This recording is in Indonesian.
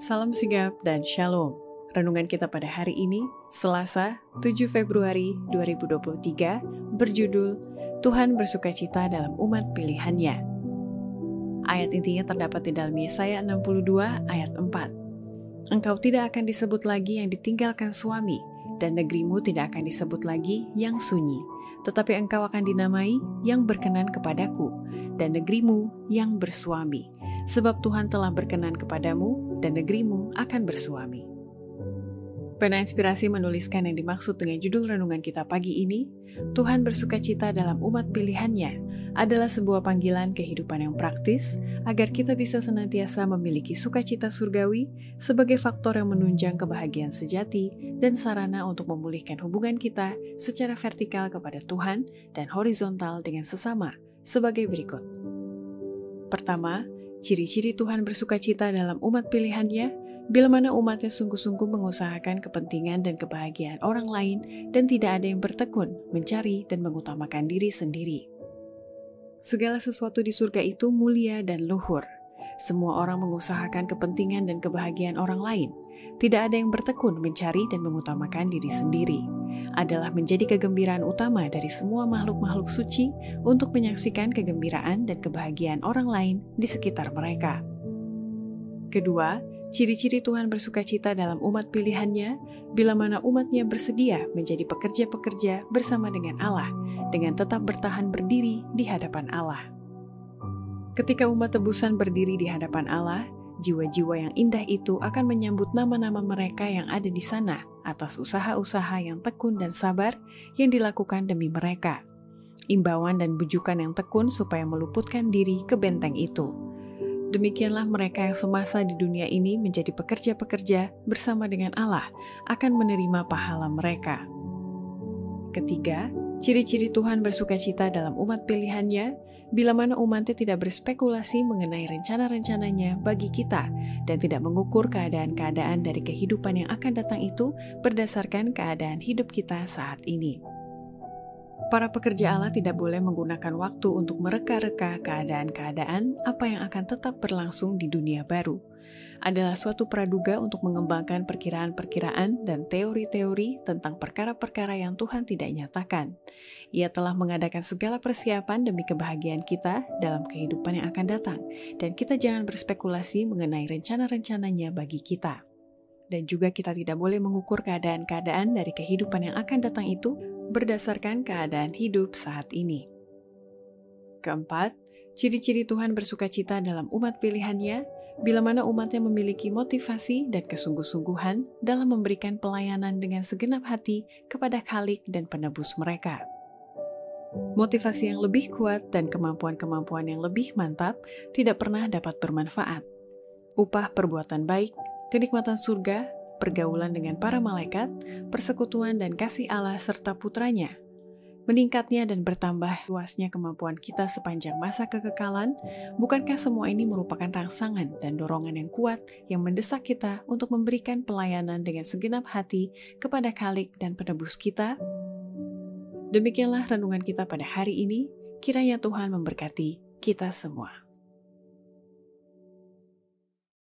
Salam sigap dan shalom. Renungan kita pada hari ini, Selasa, 7 Februari 2023, berjudul Tuhan bersukacita dalam umat pilihannya. Ayat intinya terdapat di dalam Yesaya 62 ayat 4. Engkau tidak akan disebut lagi yang ditinggalkan suami, dan negerimu tidak akan disebut lagi yang sunyi, tetapi engkau akan dinamai yang berkenan kepadaku, dan negerimu yang bersuami. Sebab Tuhan telah berkenan kepadamu, dan negerimu akan bersuami. Pena Inspirasi menuliskan yang dimaksud dengan judul renungan kita pagi ini, Tuhan bersukacita dalam umat pilihannya, adalah sebuah panggilan kehidupan yang praktis, agar kita bisa senantiasa memiliki sukacita surgawi sebagai faktor yang menunjang kebahagiaan sejati dan sarana untuk memulihkan hubungan kita secara vertikal kepada Tuhan dan horizontal dengan sesama, sebagai berikut. Pertama, ciri-ciri Tuhan bersukacita dalam umat pilihannya, bila mana umatnya sungguh-sungguh mengusahakan kepentingan dan kebahagiaan orang lain dan tidak ada yang bertekun, mencari, dan mengutamakan diri sendiri. Segala sesuatu di surga itu mulia dan luhur. Semua orang mengusahakan kepentingan dan kebahagiaan orang lain. Tidak ada yang bertekun, mencari, dan mengutamakan diri sendiri. Adalah menjadi kegembiraan utama dari semua makhluk-makhluk suci untuk menyaksikan kegembiraan dan kebahagiaan orang lain di sekitar mereka. Kedua, ciri-ciri Tuhan bersukacita dalam umat pilihannya, bila mana umatnya bersedia menjadi pekerja-pekerja bersama dengan Allah, dengan tetap bertahan berdiri di hadapan Allah. Ketika umat tebusan berdiri di hadapan Allah, jiwa-jiwa yang indah itu akan menyambut nama-nama mereka yang ada di sana atas usaha-usaha yang tekun dan sabar yang dilakukan demi mereka. Imbauan dan bujukan yang tekun supaya meluputkan diri ke benteng itu. Demikianlah mereka yang semasa di dunia ini menjadi pekerja-pekerja bersama dengan Allah akan menerima pahala mereka. Ketiga, ciri-ciri Tuhan bersukacita dalam umat pilihannya, bila mana umatnya tidak berspekulasi mengenai rencana-rencananya bagi kita dan tidak mengukur keadaan-keadaan dari kehidupan yang akan datang itu berdasarkan keadaan hidup kita saat ini. Para pekerja Allah tidak boleh menggunakan waktu untuk mereka-reka keadaan-keadaan apa yang akan tetap berlangsung di dunia baru. Adalah suatu praduga untuk mengembangkan perkiraan-perkiraan dan teori-teori tentang perkara-perkara yang Tuhan tidak nyatakan. Ia telah mengadakan segala persiapan demi kebahagiaan kita dalam kehidupan yang akan datang, dan kita jangan berspekulasi mengenai rencana-rencananya bagi kita. Dan juga kita tidak boleh mengukur keadaan-keadaan dari kehidupan yang akan datang itu berdasarkan keadaan hidup saat ini. Keempat, ciri-ciri Tuhan bersukacita dalam umat pilihannya, bila mana umatnya memiliki motivasi dan kesungguh-sungguhan dalam memberikan pelayanan dengan segenap hati kepada Khalik dan penebus mereka. Motivasi yang lebih kuat dan kemampuan-kemampuan yang lebih mantap tidak pernah dapat bermanfaat. Upah perbuatan baik, kenikmatan surga, pergaulan dengan para malaikat, persekutuan dan kasih Allah serta putranya. Meningkatnya dan bertambah luasnya kemampuan kita sepanjang masa kekekalan, bukankah semua ini merupakan rangsangan dan dorongan yang kuat yang mendesak kita untuk memberikan pelayanan dengan segenap hati kepada Khalik dan penebus kita? Demikianlah renungan kita pada hari ini, kiranya Tuhan memberkati kita semua.